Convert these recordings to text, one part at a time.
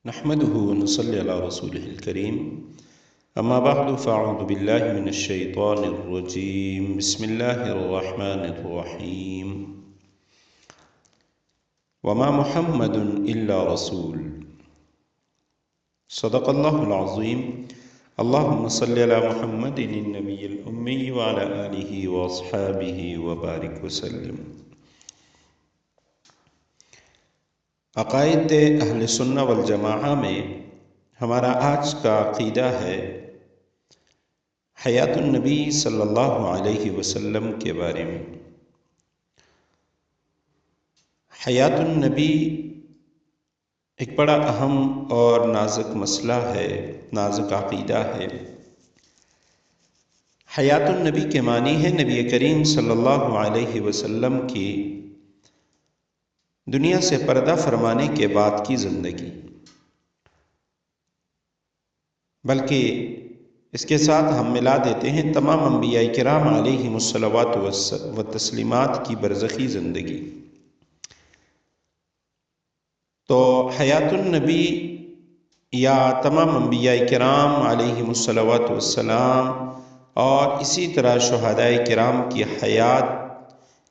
نحمده ونصلي على رسوله الكريم أما بعد فأعوذ بالله من الشيطان الرجيم بسم الله الرحمن الرحيم وما محمد إلا رسول صدق الله العظيم اللهم صل على محمد النبي الأمي وعلى آله وأصحابه وبارك وسلم۔ عقائد اہل سنہ والجماعہ میں ہمارا آج کا عقیدہ ہے حیات النبی صلی اللہ علیہ وسلم کے بارے میں۔ حیات النبی ایک بڑا اہم اور نازک مسئلہ ہے، نازک عقیدہ ہے۔ حیات النبی کے معنی ہے نبی کریم صلی اللہ علیہ وسلم کی دنیا سے پردہ فرمانے کے بعد کی زندگی، بلکہ اس کے ساتھ ہم ملا دیتے ہیں تمام انبیاء کرام علیہم الصلوات و تسلیمات کی برزخی زندگی۔ تو حیات النبی یا تمام انبیاء کرام علیہم الصلوات والسلام اور اسی طرح شہداء کرام کی حیات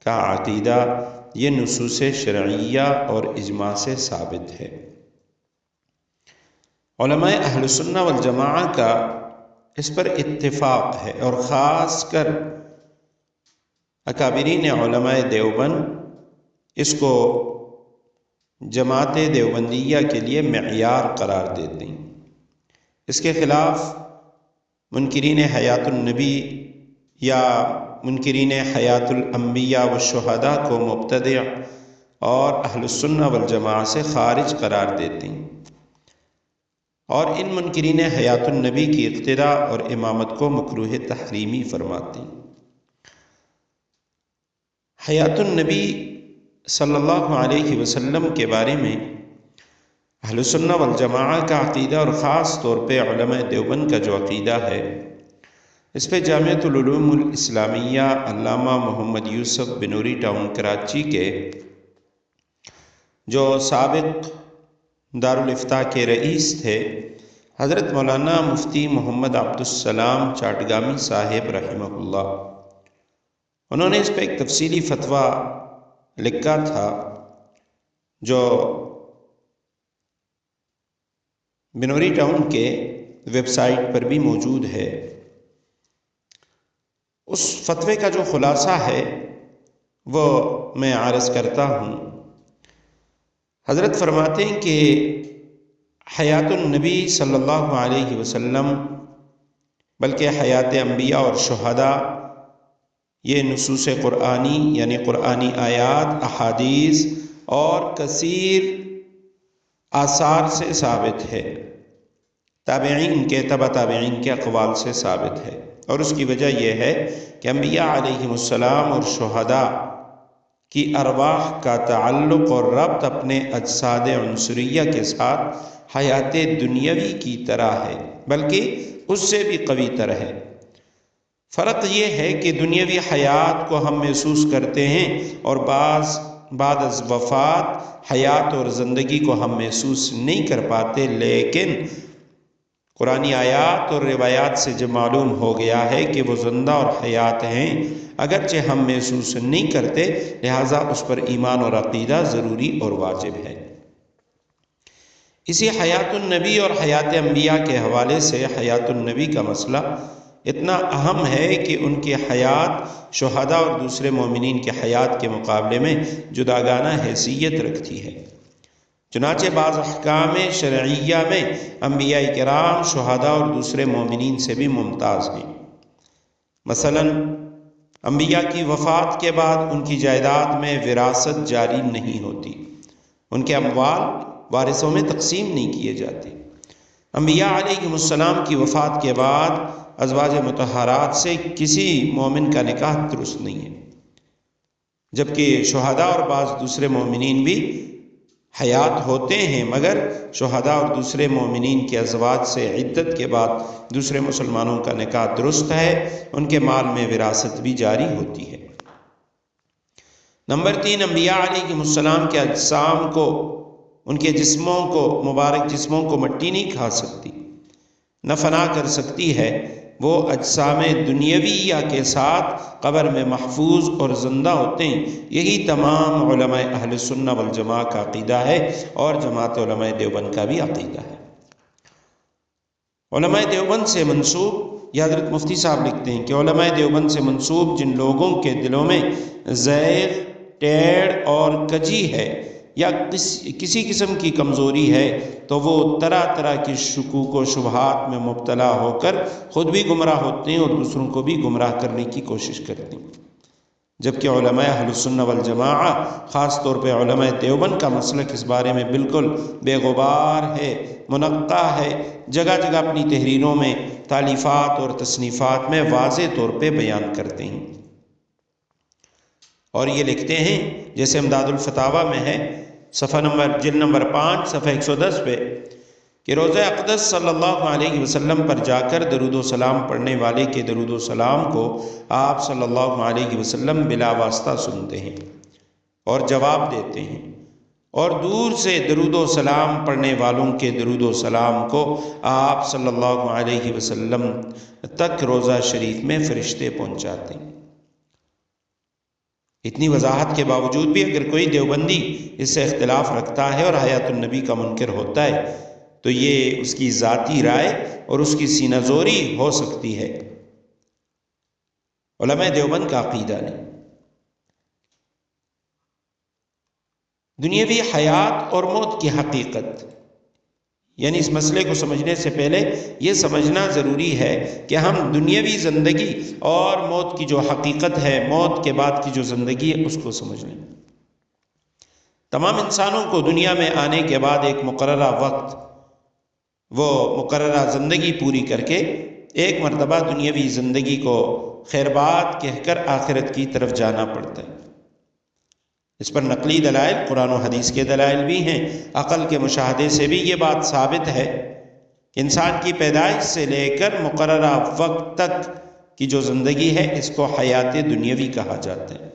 کا عقیدہ یہ نصوص شرعیہ اور اجماع سے ثابت ہے۔ علماء اہل سنہ والجماعہ کا اس پر اتفاق ہے، اور خاص کر اکابرین علماء دیوبند اس کو جماعت دیوبندیہ کے لیے معیار قرار دیتے ہیں۔ اس کے خلاف منکرین حیات النبی یا منکرین حیات الانبیاء والشہداء کو مبتدع اور اہل السنہ والجماعہ سے خارج قرار دیتے ہیں، اور ان منکرین حیات النبی کی اقتداء اور امامت کو مکروہ تحریمی فرماتے ہیں۔ حیات النبی صلی اللہ علیہ وسلم کے بارے میں اہل السنہ والجماعہ کا عقیدہ اور خاص طور پہ علماء دیوبند کا جو عقیدہ ہے، اس پہ جامعۃ العلوم الاسلامیہ علامہ محمد یوسف بنوری ٹاؤن کراچی کے جو سابق دارالافتاء کے رئیس تھے حضرت مولانا مفتی محمد عبدالسلام چاٹگامی صاحب رحمہ اللہ، انہوں نے اس پہ ایک تفصیلی فتویٰ لکھا تھا جو بنوری ٹاؤن کے ویب سائٹ پر بھی موجود ہے۔ اس فتوے کا جو خلاصہ ہے وہ میں عرض کرتا ہوں۔ حضرت فرماتے ہیں کہ حیات النبی صلی اللہ علیہ وسلم بلکہ حیات انبیاء اور شہداء یہ نصوص قرآنی یعنی قرآنی آیات، احادیث اور کثیر آثار سے ثابت ہے، تابعین کے تبع تابعین کے اقوال سے ثابت ہے، اور اس کی وجہ یہ ہے کہ انبیاء علیہم السلام اور شہداء کی ارواح کا تعلق اور ربط اپنے اجساد عنصریہ کے ساتھ حیات دنیاوی کی طرح ہے، بلکہ اس سے بھی قوی تر ہے۔ فرق یہ ہے کہ دنیاوی حیات کو ہم محسوس کرتے ہیں، اور بعد از وفات حیات اور زندگی کو ہم محسوس نہیں کر پاتے، لیکن قرآنی آیات اور روایات سے جو معلوم ہو گیا ہے کہ وہ زندہ اور حیات ہیں، اگرچہ ہم محسوس نہیں کرتے، لہٰذا اس پر ایمان اور عقیدہ ضروری اور واجب ہے۔ اسی حیات النبی اور حیات انبیاء کے حوالے سے حیات النبی کا مسئلہ اتنا اہم ہے کہ ان کی حیات شہداء اور دوسرے مومنین کے حیات کے مقابلے میں جداگانہ حیثیت رکھتی ہے۔ چنانچہ بعض احکام شرعیہ میں انبیاء کرام شہداء اور دوسرے مومنین سے بھی ممتاز ہیں۔ مثلا انبیاء کی وفات کے بعد ان کی جائیداد میں وراثت جاری نہیں ہوتی، ان کے اموال وارثوں میں تقسیم نہیں کیے جاتے۔ انبیاء علیہم السلام کی وفات کے بعد ازواج مطہرات سے کسی مومن کا نکاح درست نہیں ہے، جبکہ شہداء اور بعض دوسرے مومنین بھی حیات ہوتے ہیں، مگر شہداء اور دوسرے مومنین کے ازواج سے عدت کے بعد دوسرے مسلمانوں کا نکاح درست ہے، ان کے مال میں وراثت بھی جاری ہوتی ہے۔ نمبر 3، انبیاء علیہم السلام کے اجسام کو ان کے جسموں کو، مبارک جسموں کو مٹی نہیں کھا سکتی، نہ فنا کر سکتی ہے، وہ اجسام دنیاویہ کے ساتھ قبر میں محفوظ اور زندہ ہوتے ہیں۔ یہی تمام علماء اہل سنہ والجماعہ کا عقیدہ ہے اور جماعت علماء دیوبند کا بھی عقیدہ ہے۔ علماء دیوبند سے منسوب، یہ حضرت مفتی صاحب لکھتے ہیں کہ علماء دیوبند سے منسوب جن لوگوں کے دلوں میں زیغ، ٹیڑھ اور کجی ہے یا کسی قسم کی کمزوری ہے تو وہ طرح طرح کی شکوک و شبہات میں مبتلا ہو کر خود بھی گمراہ ہوتے ہیں اور دوسروں کو بھی گمراہ کرنے کی کوشش کرتے ہیں، جبکہ علماء اہل السنہ والجماعہ، خاص طور پہ علماء دیوبند کا مسلک اس بارے میں بالکل بے غبار ہے، منقع ہے، جگہ جگہ اپنی تحریروں میں، تالیفات اور تصنیفات میں واضح طور پہ بیان کرتے ہیں۔ اور یہ لکھتے ہیں، جیسے امداد الفتاویٰ میں ہے، جلد نمبر 5 صفحہ 110 پہ، کہ روضہ اقدس صلی اللہ علیہ وسلم پر جا کر درود و سلام پڑھنے والے کے درود و سلام کو آپ صلی اللہ علیہ وسلم بلا واسطہ سنتے ہیں اور جواب دیتے ہیں، اور دور سے درود و سلام پڑھنے والوں کے درود و سلام کو آپ صلی اللہ علیہ وسلم تک روضہ شریف میں فرشتے پہنچاتے ہیں۔ اتنی وضاحت کے باوجود بھی اگر کوئی دیوبندی اس سے اختلاف رکھتا ہے اور حیات النبی کا منکر ہوتا ہے تو یہ اس کی ذاتی رائے اور اس کی سینہ زوری ہو سکتی ہے، علماء دیوبند کا عقیدہ نہیں۔ دنیاوی حیات اور موت کی حقیقت، یعنی اس مسئلے کو سمجھنے سے پہلے یہ سمجھنا ضروری ہے کہ ہم دنیاوی زندگی اور موت کی جو حقیقت ہے، موت کے بعد کی جو زندگی ہے، اس کو سمجھ لیں۔ تمام انسانوں کو دنیا میں آنے کے بعد ایک مقررہ وقت، وہ مقررہ زندگی پوری کر کے ایک مرتبہ دنیاوی زندگی کو خیر بات کہہ کر آخرت کی طرف جانا پڑتا ہے۔ اس پر نقلی دلائل، قرآن و حدیث کے دلائل بھی ہیں، عقل کے مشاہدے سے بھی یہ بات ثابت ہے کہ انسان کی پیدائش سے لے کر مقررہ وقت تک کی جو زندگی ہے اس کو حیات دنیاوی کہا جاتا ہے،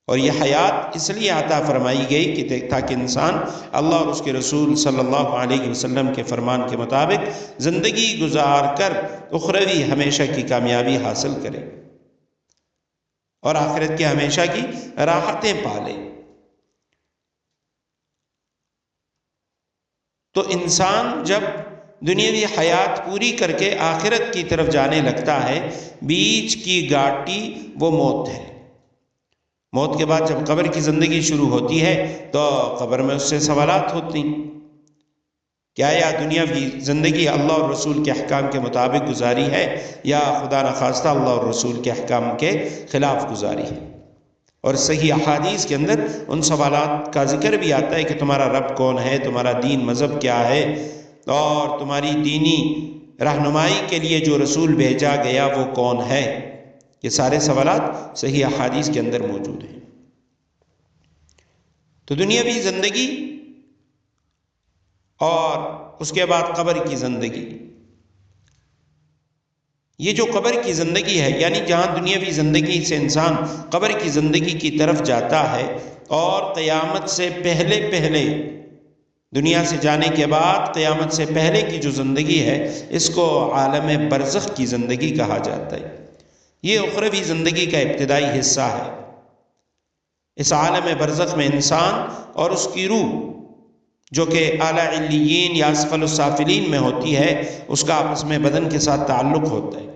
اور یہ حیات اس لیے عطا فرمائی گئی کہ تاکہ انسان اللہ اور اس کے رسول صلی اللہ علیہ وسلم کے فرمان کے مطابق زندگی گزار کر اخروی ہمیشہ کی کامیابی حاصل کرے اور آخرت کی ہمیشہ کی راحتیں پالے۔ تو انسان جب دنیاوی حیات پوری کر کے آخرت کی طرف جانے لگتا ہے، بیچ کی گھاٹی وہ موت ہے۔ موت کے بعد جب قبر کی زندگی شروع ہوتی ہے تو قبر میں اس سے سوالات ہوتی ہیں، کیا یا دنیاوی زندگی اللہ اور رسول کے احکام کے مطابق گزاری ہے یا خدا نخواستہ اللہ اور رسول کے احکام کے خلاف گزاری ہے؟ اور صحیح احادیث کے اندر ان سوالات کا ذکر بھی آتا ہے کہ تمہارا رب کون ہے، تمہارا دین مذہب کیا ہے، اور تمہاری دینی رہنمائی کے لیے جو رسول بھیجا گیا وہ کون ہے۔ یہ سارے سوالات صحیح احادیث کے اندر موجود ہیں۔ تو دنیاوی زندگی اور اس کے بعد قبر کی زندگی، یہ جو قبر کی زندگی ہے، یعنی جہاں دنیاوی زندگی سے انسان قبر کی زندگی کی طرف جاتا ہے، اور قیامت سے پہلے دنیا سے جانے کے بعد قیامت سے پہلے کی جو زندگی ہے اس کو عالم برزخ کی زندگی کہا جاتا ہے۔ یہ اخروی زندگی کا ابتدائی حصہ ہے۔ اس عالم برزخ میں انسان اور اس کی روح، جو کہ اعلیٰ علیین یا اسفل السافلین میں ہوتی ہے، اس کا آپس میں بدن کے ساتھ تعلق ہوتا ہے۔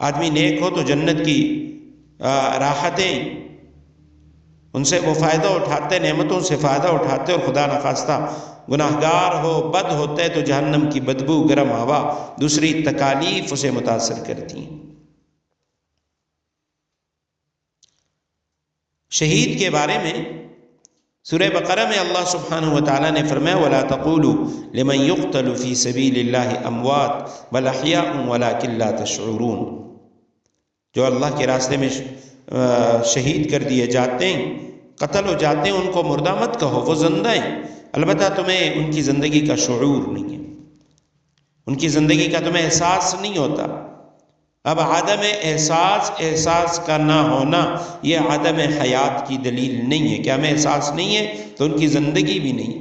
آدمی نیک ہو تو جنت کی راحتیں، ان سے وہ فائدہ اٹھاتے، نعمتوں سے فائدہ اٹھاتے، اور خدا نخواستہ گناہگار ہو، بد ہوتا ہے تو جہنم کی بدبو، گرم ہوا، دوسری تکالیف اسے متاثر کرتی ہیں۔ شہید کے بارے میں سورہ بقرہ میں اللہ سبحانہ وتعالیٰ نے فرمایا وَلَا تَقُولُوا لِمَنْ يُقْتَلُ فِي سَبِيلِ اللَّهِ أَمْوَاتٌ بَلْ أَحْيَاءٌ وَلَكِنْ لَا تَشْعُرُونَ، جو اللہ کے راستے میں شہید کر دیے جاتے ہیں، قتل ہو جاتے ہیں، ان کو مردہ مت کہو، وہ زندہ ہیں، البتہ تمہیں ان کی زندگی کا شعور نہیں ہے، ان کی زندگی کا تمہیں احساس نہیں ہوتا۔ اب عدم احساس کا نہ ہونا یہ عدم حیات کی دلیل نہیں ہے کہ ہمیں احساس نہیں ہے تو ان کی زندگی بھی نہیں۔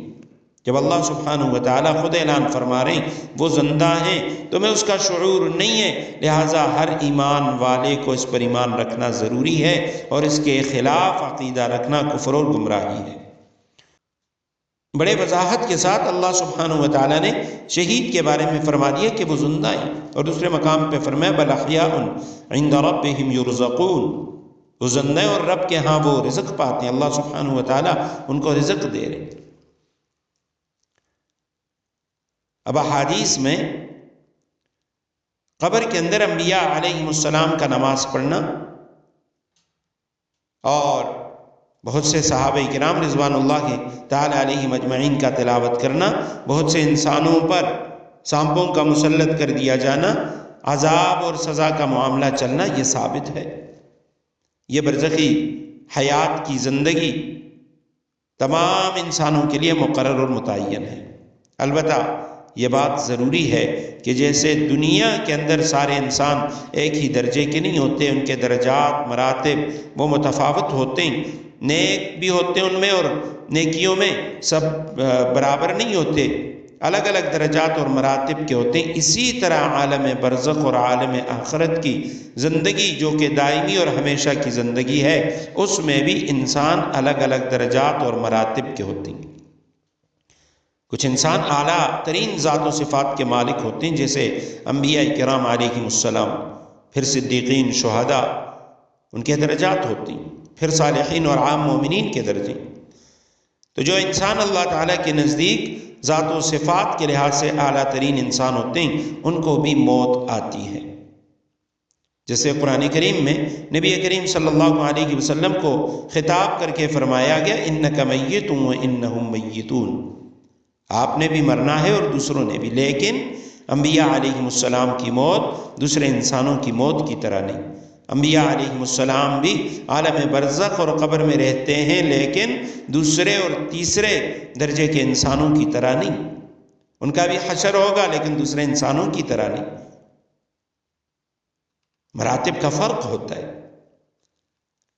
جب اللہ سبحانہ و تعالیٰ خود اعلان فرما رہے ہیں وہ زندہ ہیں تو میں اس کا شعور نہیں ہے، لہٰذا ہر ایمان والے کو اس پر ایمان رکھنا ضروری ہے، اور اس کے خلاف عقیدہ رکھنا کفر اور گمراہی ہے۔ بڑے وضاحت کے ساتھ اللہ سبحانہ و تعالیٰ نے شہید کے بارے میں فرما دیا کہ وہ زندہ ہیں، اور دوسرے مقام پہ فرمایا بل احیاء عند ربہم یرزقون، وہ زندہ ہیں اور رب کے ہاں وہ رزق پاتے ہیں، اللہ سبحانہ و تعالیٰ ان کو رزق دے رہے ہیں۔ اب احادیث میں قبر کے اندر انبیاء علیہم السلام کا نماز پڑھنا اور بہت سے صحابہ کرام رضوان اللہ تعالی علیہم اجمعین کا تلاوت کرنا، بہت سے انسانوں پر سانپوں کا مسلط کر دیا جانا، عذاب اور سزا کا معاملہ چلنا، یہ ثابت ہے۔ یہ برزخی حیات کی زندگی تمام انسانوں کے لیے مقرر اور متعین ہے۔ البتہ یہ بات ضروری ہے کہ جیسے دنیا کے اندر سارے انسان ایک ہی درجے کے نہیں ہوتے، ان کے درجات مراتب وہ متفاوت ہوتے ہیں، نیک بھی ہوتے ہیں ان میں اور نیکیوں میں سب برابر نہیں ہوتے، الگ الگ درجات اور مراتب کے ہوتے ہیں۔ اسی طرح عالم برزخ اور عالم آخرت کی زندگی جو کہ دائمی اور ہمیشہ کی زندگی ہے، اس میں بھی انسان الگ الگ درجات اور مراتب کے ہوتے ہیں۔ کچھ انسان اعلیٰ ترین ذات و صفات کے مالک ہوتے ہیں، جیسے انبیاء کرام علیہم السلام، پھر صدیقین، شہداء، ان کے درجات ہوتی ہیں، پھر صالحین اور عام مومنین کے درجے۔ تو جو انسان اللہ تعالیٰ کے نزدیک ذات و صفات کے لحاظ سے اعلیٰ ترین انسان ہوتے ہیں، ان کو بھی موت آتی ہے۔ جیسے قرآن کریم میں نبی کریم صلی اللہ علیہ وسلم کو خطاب کر کے فرمایا گیا اِنَّكَ مَيِّتٌ وَإِنَّهُمْ مَيِّتُونَ، آپ نے بھی مرنا ہے اور دوسروں نے بھی، لیکن انبیاء علیہم السلام کی موت دوسرے انسانوں کی موت کی طرح نہیں۔ انبیاء علیہم السلام بھی عالم برزخ اور قبر میں رہتے ہیں، لیکن دوسرے اور تیسرے درجے کے انسانوں کی طرح نہیں، ان کا بھی حشر ہوگا لیکن دوسرے انسانوں کی طرح نہیں، مراتب کا فرق ہوتا ہے۔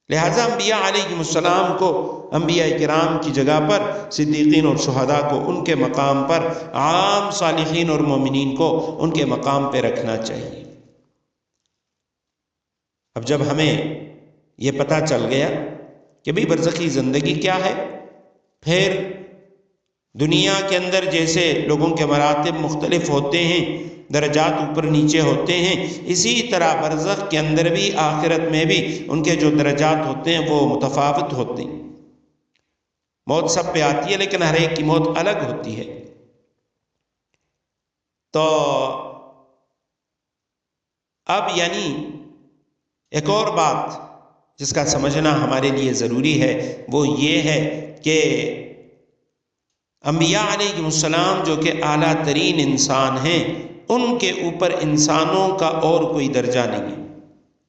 لہٰذا انبیاء علیہم السلام کو انبیاء کرام کی جگہ پر، صدیقین اور شہداء کو ان کے مقام پر، عام صالحین اور مومنین کو ان کے مقام پہ رکھنا چاہیے۔ اب جب ہمیں یہ پتہ چل گیا کہ بھئی برزخی زندگی کیا ہے، پھر دنیا کے اندر جیسے لوگوں کے مراتب مختلف ہوتے ہیں، درجات اوپر نیچے ہوتے ہیں، اسی طرح برزخ کے اندر بھی، آخرت میں بھی ان کے جو درجات ہوتے ہیں وہ متفاوت ہوتے ہیں۔ موت سب پہ آتی ہے لیکن ہر ایک کی موت الگ ہوتی ہے۔ تو اب یعنی ایک اور بات جس کا سمجھنا ہمارے لیے ضروری ہے وہ یہ ہے کہ انبیاء علیہ السلام جو کہ اعلیٰ ترین انسان ہیں، ان کے اوپر انسانوں کا اور کوئی درجہ نہیں ہے،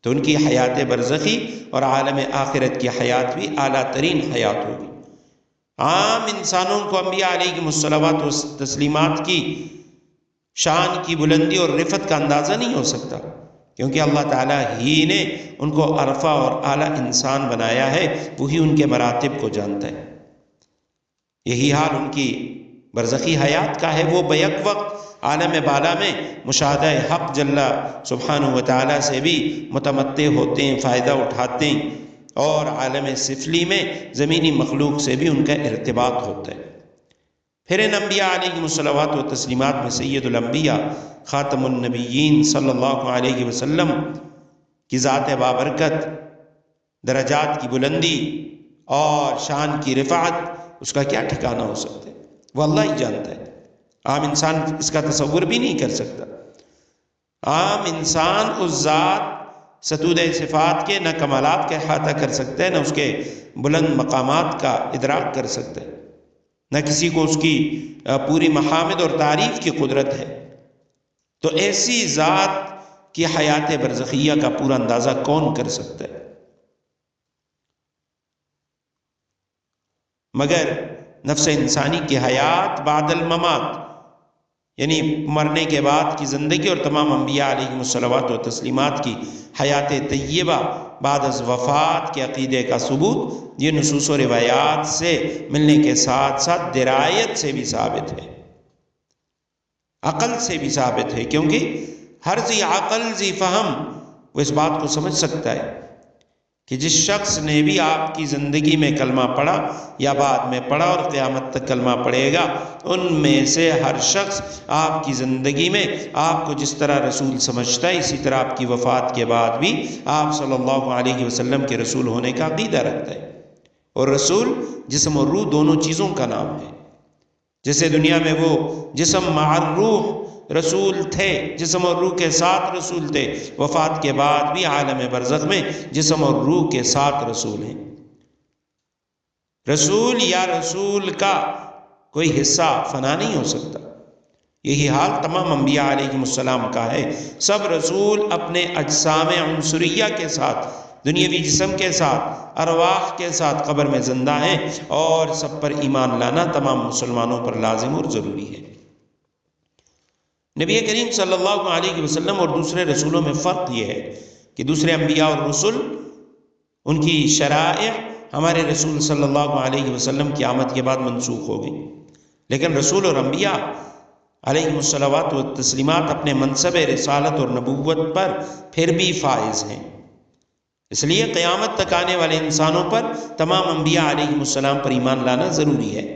تو ان کی حیات برزخی اور عالم آخرت کی حیات بھی اعلیٰ ترین حیات ہوگی۔ عام انسانوں کو انبیاء علیہ الصلوات و تسلیمات کی شان کی بلندی اور رفعت کا اندازہ نہیں ہو سکتا، کیونکہ اللہ تعالیٰ ہی نے ان کو عرفہ اور اعلیٰ انسان بنایا ہے، وہی ان کے مراتب کو جانتا ہے۔ یہی حال ان کی برزخی حیات کا ہے، وہ بیک وقت عالم بالا میں مشاہدہ حق جل سبحانہ و تعالیٰ سے بھی متمتع ہوتے ہیں، فائدہ اٹھاتے ہیں، اور عالم سفلی میں زمینی مخلوق سے بھی ان کا ارتباط ہوتا ہے۔ پھر ان انبیاء علیہم الصلوات و تسلیمات میں سید الانبیاء خاتم النبیین صلی اللہ علیہ وسلم کی ذات بابرکت، درجات کی بلندی اور شان کی رفعت، اس کا کیا ٹھکانہ ہو سکتا ہے؟ وہ اللہ ہی جانتا ہے، عام انسان اس کا تصور بھی نہیں کر سکتا۔ عام انسان اس ذات ستود صفات کے نہ کمالات کا احاطہ کر سکتا ہے، نہ اس کے بلند مقامات کا ادراک کر سکتا ہے، نہ کسی کو اس کی پوری محامد اور تعریف کی قدرت ہے۔ تو ایسی ذات کی حیات برزخیہ کا پورا اندازہ کون کر سکتا ہے؟ مگر نفس انسانی کی حیات بعد الممات یعنی مرنے کے بعد کی زندگی اور تمام انبیاء علیہم الصلوات و تسلیمات کی حیات طیبہ بعد از وفات کے عقیدے کا ثبوت یہ نصوص و روایات سے ملنے کے ساتھ ساتھ درایت سے بھی ثابت ہے، عقل سے بھی ثابت ہے، کیونکہ ہر ذی عقل ذی فہم وہ اس بات کو سمجھ سکتا ہے کہ جس شخص نے بھی آپ کی زندگی میں کلمہ پڑھا یا بعد میں پڑھا اور قیامت تک کلمہ پڑھے گا، ان میں سے ہر شخص آپ کی زندگی میں آپ کو جس طرح رسول سمجھتا ہے، اسی طرح آپ کی وفات کے بعد بھی آپ صلی اللہ علیہ وسلم کے رسول ہونے کا عقیدہ رکھتا ہے۔ اور رسول جسم اور روح دونوں چیزوں کا نام ہے۔ جیسے دنیا میں وہ جسم مع الروح رسول تھے، جسم اور روح کے ساتھ رسول تھے، وفات کے بعد بھی عالم برزخ میں جسم اور روح کے ساتھ رسول ہیں۔ رسول یا رسول کا کوئی حصہ فنا نہیں ہو سکتا۔ یہی حال تمام انبیاء علیہم السلام کا ہے۔ سب رسول اپنے اجسام عنصریہ کے ساتھ، دنیاوی جسم کے ساتھ، ارواح کے ساتھ قبر میں زندہ ہیں، اور سب پر ایمان لانا تمام مسلمانوں پر لازم اور ضروری ہے۔ نبی کریم صلی اللہ علیہ وسلم اور دوسرے رسولوں میں فرق یہ ہے کہ دوسرے انبیاء اور رسول ان کی شرائع ہمارے رسول صلی اللہ علیہ وسلم کی آمد کے بعد منسوخ ہو گئی، لیکن رسول اور انبیاء علیہم الصلوات و تسلیمات اپنے منصب رسالت اور نبوت پر پھر بھی فائز ہیں۔ اس لیے قیامت تک آنے والے انسانوں پر تمام انبیاء علیہم السلام پر ایمان لانا ضروری ہے۔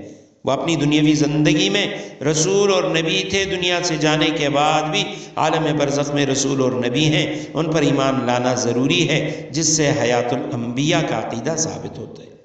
وہ اپنی دنیاوی زندگی میں رسول اور نبی تھے، دنیا سے جانے کے بعد بھی عالم برزخ میں رسول اور نبی ہیں، ان پر ایمان لانا ضروری ہے، جس سے حیات الانبیاء کا عقیدہ ثابت ہوتا ہے۔